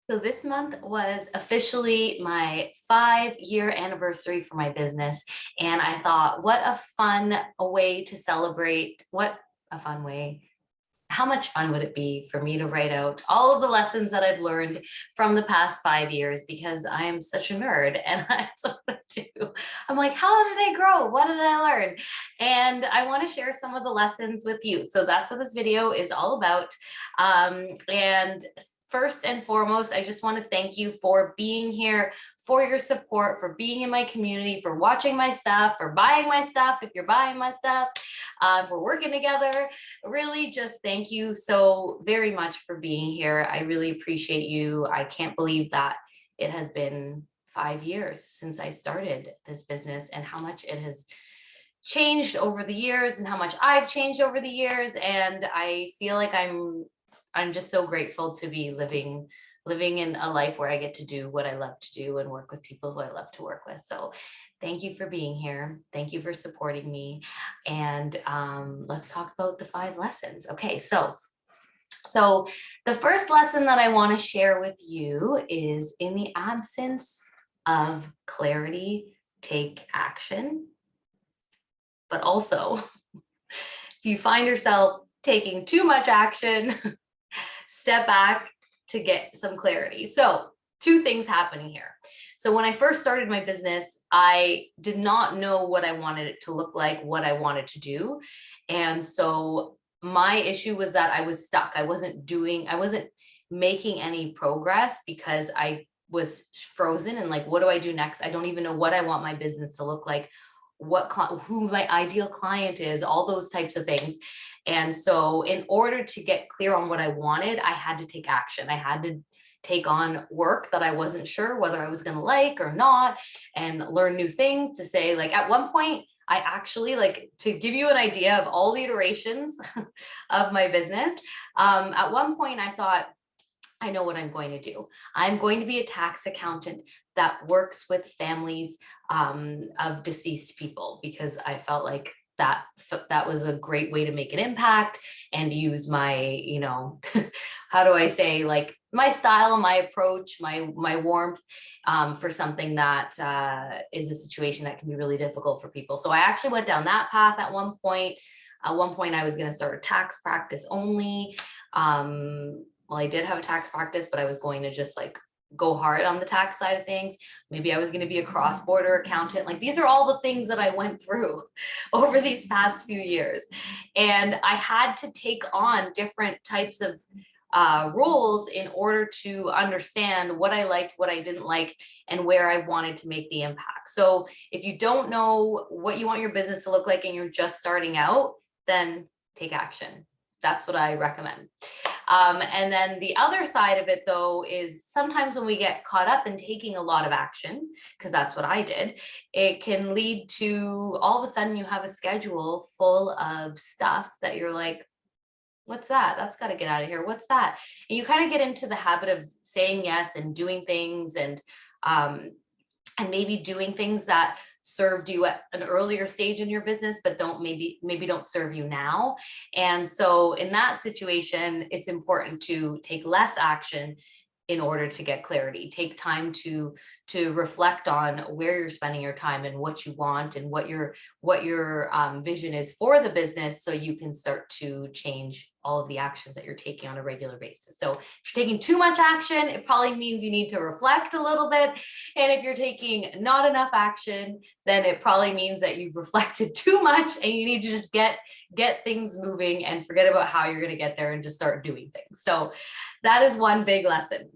So this month was officially my 5-year anniversary for my business. And I thought, what a fun way to celebrate. What a fun way. How much fun would it be for me to write out all of the lessons that I've learned from the past 5 years because I am such a nerd and that's what I do. I'm like, how did I grow? What did I learn? And I want to share some of the lessons with you. So that's what this video is all about. And first and foremost, I just want to thank you for being here, for your support, for being in my community, for watching my stuff, for buying my stuff if you're buying my stuff, for working together. Really just thank you so very much for being here. I really appreciate you. I can't believe that it has been 5 years since I started this business and how much it has changed over the years and how much I've changed over the years. And I feel like I'm just so grateful to be living in a life where I get to do what I love to do and work with people who I love to work with. So thank you for being here. Thank you for supporting me. And let's talk about the 5 lessons. Okay, so the first lesson that I want to share with you is, in the absence of clarity, take action. But also, if you find yourself taking too much action, step back to get some clarity. So 2 things happening here. So when I first started my business, I did not know what I wanted it to look like, what I wanted to do. And so my issue was that I was stuck. I wasn't making any progress because I was frozen and like, what do I do next? I don't even know what I want my business to look like, who my ideal client is, all those types of things. And so in order to get clear on what I wanted, I had to take action. I had to take on work that I wasn't sure whether I was going to like or not, and learn new things. To say, like, at one point, I actually, like, to give you an idea of all the iterations of my business, at one point I thought, I know what I'm going to do. I'm going to be a tax accountant that works with families of deceased people, because I felt like that was a great way to make an impact and use my, how do I say, like, my style, my approach, my warmth for something that is a situation that can be really difficult for people. So I actually went down that path at one point. At one point, I was going to start a tax practice only. Well, I did have a tax practice, but I was going to just like go hard on the tax side of things. Maybe I was going to be a cross-border accountant. Like, these are all the things that I went through over these past few years. And I had to take on different types of roles in order to understand what I liked, what I didn't like, and where I wanted to make the impact. So if you don't know what you want your business to look like and you're just starting out, then take action. That's what I recommend. And then the other side of it, though, is sometimes when we get caught up in taking a lot of action, because that's what I did, it can lead to all of a sudden you have a schedule full of stuff that you're like, what's that? That's got to get out of here. What's that? And you kind of get into the habit of saying yes and doing things, and maybe doing things that served you at an earlier stage in your business, but maybe don't serve you now. And so in that situation, it's important to take less action in order to get clarity. Take time to reflect on where you're spending your time and what you want and what your vision is for the business, so you can start to change all of the actions that you're taking on a regular basis. So if you're taking too much action, it probably means you need to reflect a little bit. And if you're taking not enough action, then it probably means that you've reflected too much and you need to just get things moving and forget about how you're going to get there and just start doing things. So that is one big lesson.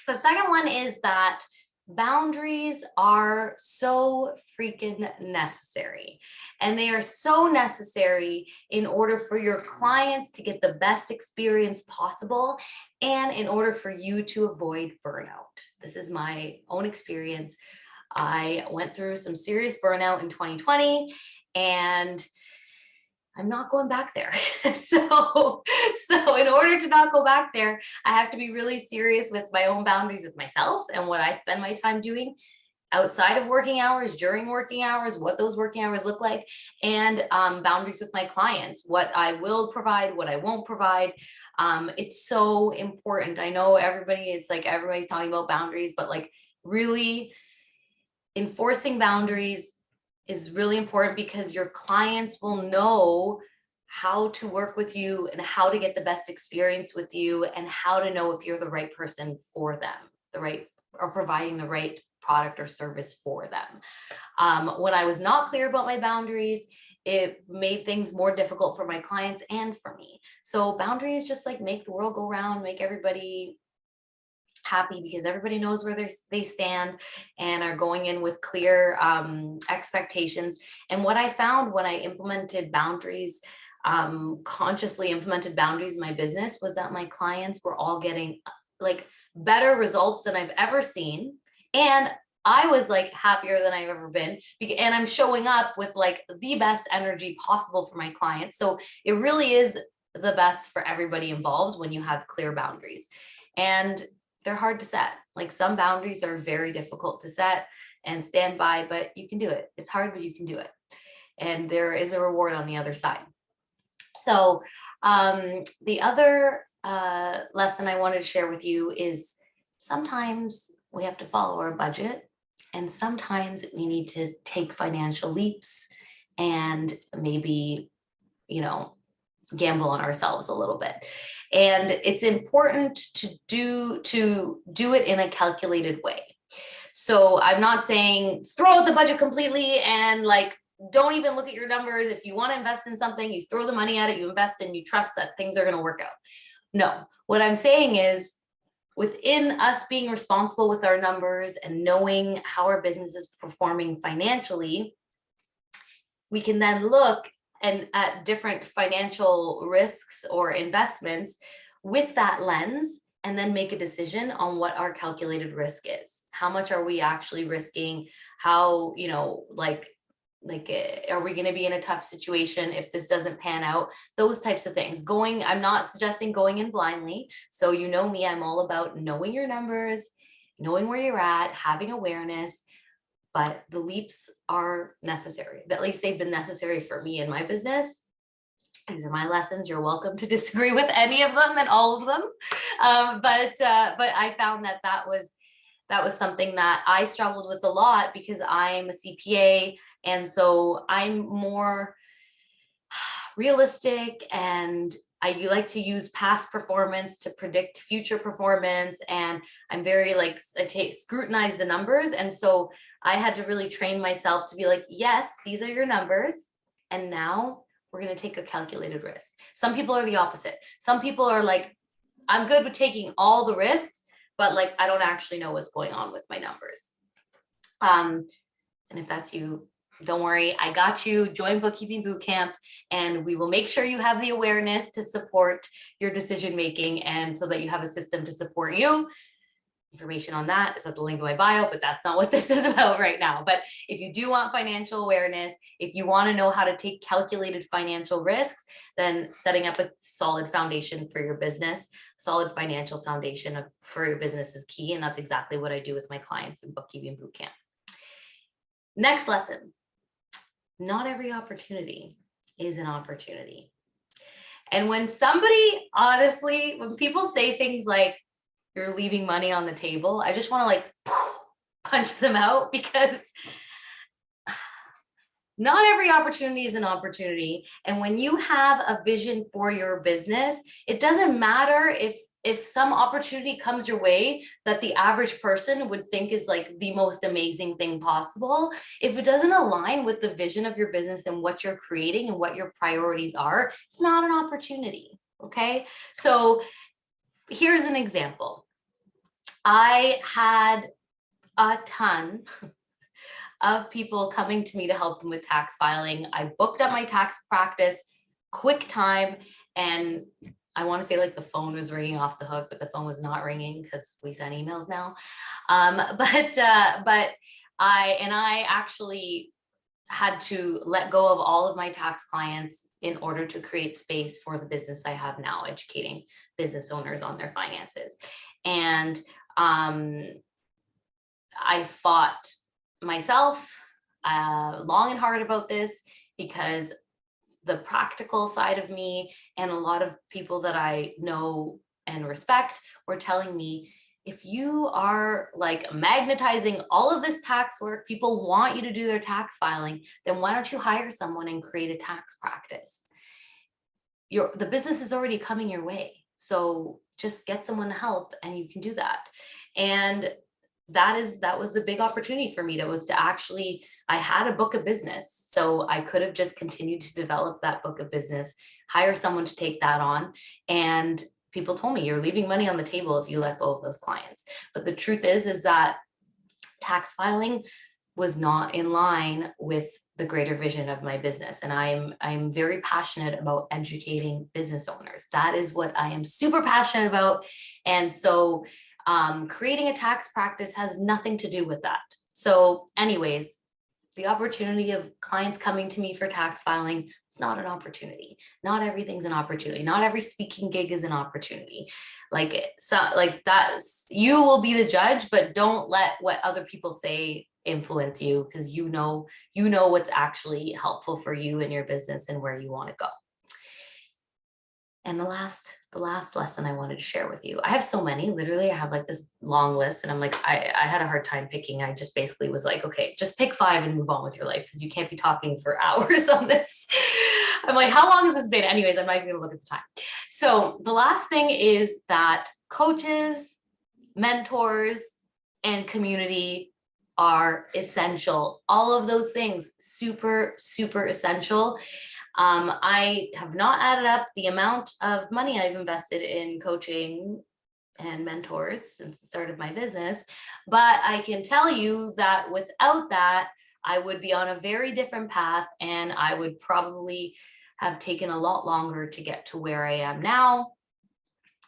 The second one is that boundaries are so freaking necessary. And they are so necessary in order for your clients to get the best experience possible, and in order for you to avoid burnout. This is my own experience. I went through some serious burnout in 2020, and I'm not going back there. So in order to not go back there, I have to be really serious with my own boundaries with myself and what I spend my time doing, outside of working hours, during working hours, what those working hours look like, and boundaries with my clients, what I will provide, what I won't provide. It's so important. I know everybody, it's like everybody's talking about boundaries, but like really enforcing boundaries is really important because your clients will know how to work with you and how to get the best experience with you and how to know if you're the right person for them, the right, or providing the right product or service for them. When I was not clear about my boundaries, it made things more difficult for my clients and for me. So boundaries just like make the world go round, make everybody happy because everybody knows where they stand and are going in with clear expectations. And what I found when I implemented boundaries, consciously implemented boundaries in my business, was that my clients were all getting like better results than I've ever seen. And I was like happier than I've ever been. And I'm showing up with like the best energy possible for my clients. So it really is the best for everybody involved when you have clear boundaries. And they're hard to set. Like some boundaries are very difficult to set and stand by, but you can do it. It's hard, but you can do it. And there is a reward on the other side. So the other lesson I wanted to share with you is sometimes we have to follow our budget, and sometimes we need to take financial leaps and maybe, you know, gamble on ourselves a little bit. And it's important to do it in a calculated way. So I'm not saying throw out the budget completely and like don't even look at your numbers. If you want to invest in something, you throw the money at it, you invest, and you trust that things are going to work out. No, what I'm saying is within us being responsible with our numbers and knowing how our business is performing financially, we can then look and at different financial risks or investments with that lens, and then make a decision on what our calculated risk is. How much are we actually risking? How, you know, like are we going to be in a tough situation if this doesn't pan out? Those types of things. I'm not suggesting going in blindly. So you know me, I'm all about knowing your numbers, knowing where you're at, having awareness, but the leaps are necessary. At least they've been necessary for me in my business. These are my lessons. You're welcome to disagree with any of them and all of them. But I found that was something that I struggled with a lot because I'm a CPA. And so I'm more realistic, and I like to use past performance to predict future performance. And I'm very like, scrutinize the numbers. And so I had to really train myself to be like, yes, these are your numbers. And now we're going to take a calculated risk. Some people are the opposite. Some people are like, I'm good with taking all the risks, but like, I don't actually know what's going on with my numbers. And if that's you, don't worry, I got you. Join Bookkeeping Bootcamp, and we will make sure you have the awareness to support your decision making, and so that you have a system to support you. Information on that is at the link in my bio, but that's not what this is about right now. But if you do want financial awareness, if you want to know how to take calculated financial risks, then setting up a solid foundation for your business, solid financial foundation for your business is key. And that's exactly what I do with my clients in Bookkeeping Bootcamp. Next lesson. Not every opportunity is an opportunity. And when honestly, when people say things like, you're leaving money on the table, I just want to like punch them out, because not every opportunity is an opportunity. And when you have a vision for your business, it doesn't matter if some opportunity comes your way that the average person would think is like the most amazing thing possible. If it doesn't align with the vision of your business and what you're creating and what your priorities are, it's not an opportunity. Okay. So here's an example. I had a ton of people coming to me to help them with tax filing. I booked up my tax practice, quick time, and I want to say like the phone was ringing off the hook, but the phone was not ringing because we send emails now. But I actually had to let go of all of my tax clients in order to create space for the business I have now, educating business owners on their finances. And I fought myself long and hard about this, because the practical side of me and a lot of people that I know and respect were telling me, if you are like magnetizing all of this tax work, people want you to do their tax filing, then why don't you hire someone and create a tax practice? The business is already coming your way. So just get someone to help and you can do that. And that was a big opportunity for me. That was to actually, I had a book of business. So I could have just continued to develop that book of business, hire someone to take that on. And people told me, you're leaving money on the table if you let go of those clients. But the truth is that tax filing was not in line with the greater vision of my business. And I'm very passionate about educating business owners. That is what I am super passionate about. And so creating a tax practice has nothing to do with that. So anyways, the opportunity of clients coming to me for tax filing is not an opportunity. Not everything's an opportunity. Not every speaking gig is an opportunity. Like that's, you will be the judge, but don't let what other people say influence you, because you know what's actually helpful for you and your business and where you want to go. And the last lesson I wanted to share with you, I have so many, literally I have like this long list, and I'm like, I had a hard time picking. I just basically was like, okay, just pick 5 and move on with your life, because you can't be talking for hours on this. I'm like, how long has this been? Anyways, I'm not even gonna look at the time. So the last thing is that coaches, mentors, and community are essential. All of those things, super, super essential. I have not added up the amount of money I've invested in coaching and mentors since the start of my business, but I can tell you that without that, I would be on a very different path, and I would probably have taken a lot longer to get to where I am now.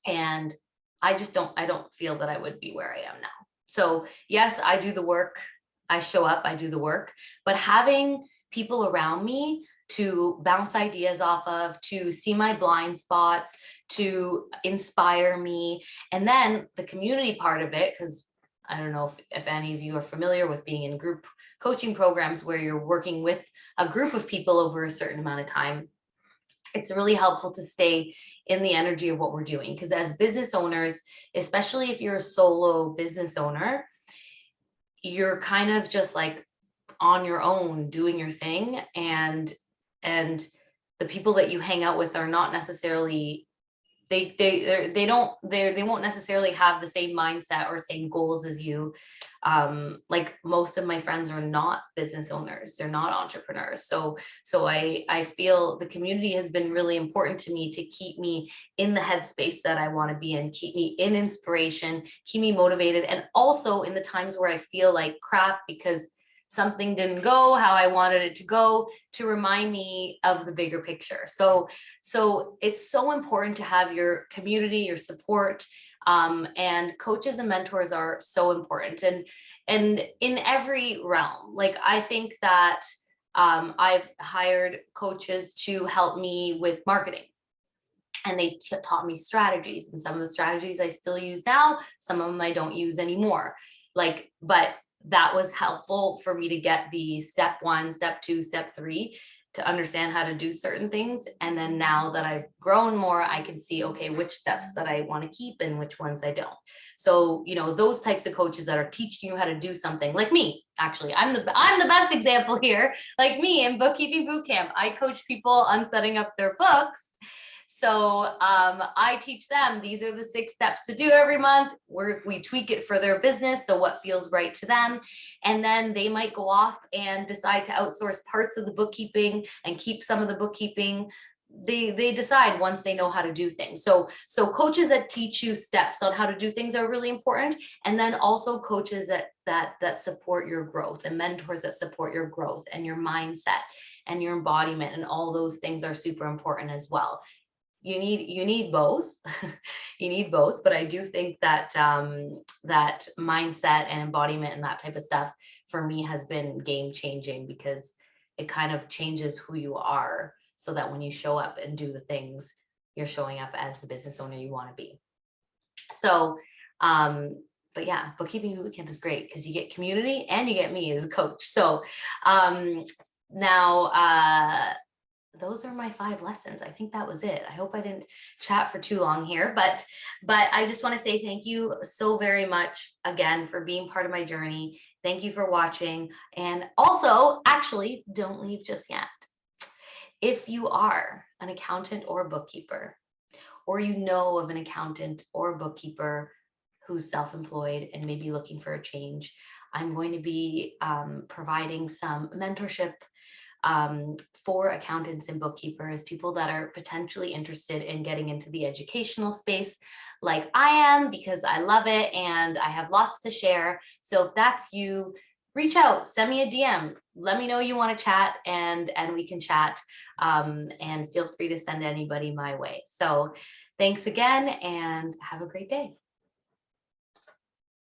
And I don't feel that I would be where I am now. So yes, I do the work. I show up, I do the work, but having people around me to bounce ideas off of, to see my blind spots, to inspire me. And then the community part of it, because I don't know if any of you are familiar with being in group coaching programs where you're working with a group of people over a certain amount of time. It's really helpful to stay in the energy of what we're doing, because as business owners, especially if you're a solo business owner, you're kind of just like on your own doing your thing, and the people that you hang out with are not necessarily, they won't necessarily have the same mindset or same goals as you. Like most of my friends are not business owners, they're not entrepreneurs. So I feel the community has been really important to me to keep me in the headspace that I want to be in, keep me in inspiration, keep me motivated, and also in the times where I feel like crap because something didn't go how I wanted it to go, to remind me of the bigger picture. So it's so important to have your community, your support, and coaches and mentors are so important. And in every realm, like I think that I've hired coaches to help me with marketing. And they taught me strategies, and some of the strategies I still use now, some of them I don't use anymore. But that was helpful for me to get the step 1, step 2, step 3 to understand how to do certain things. And then now that I've grown more, I can see, okay, which steps that I want to keep and which ones I don't. So, those types of coaches that are teaching you how to do something, like me, actually, I'm the best example here. Like me in Bookkeeping Bootcamp, I coach people on setting up their books. So I teach them, these are the 6 steps to do every month. We tweak it for their business, so what feels right to them. And then they might go off and decide to outsource parts of the bookkeeping and keep some of the bookkeeping. They decide once they know how to do things. So coaches that teach you steps on how to do things are really important. And then also coaches that support your growth, and mentors that support your growth and your mindset and your embodiment, and all those things are super important as well. You need both. You need both, but I do think that that mindset and embodiment and that type of stuff for me has been game changing, because it kind of changes who you are, so that when you show up and do the things, you're showing up as the business owner you want to be. So but yeah, bookkeeping bootcamp is great because you get community and you get me as a coach. So um, now those are my 5 lessons. I think that was it. I hope I didn't chat for too long here, but I just want to say thank you so very much again for being part of my journey. Thank you for watching. And also, actually, don't leave just yet. If you are an accountant or bookkeeper, or you know of an accountant or bookkeeper who's self-employed and maybe looking for a change, I'm going to be providing some mentorship for accountants and bookkeepers, people that are potentially interested in getting into the educational space like I am, because I love it and I have lots to share. So if that's you, reach out, send me a DM, let me know you want to chat, and we can chat, and feel free to send anybody my way. So thanks again and have a great day.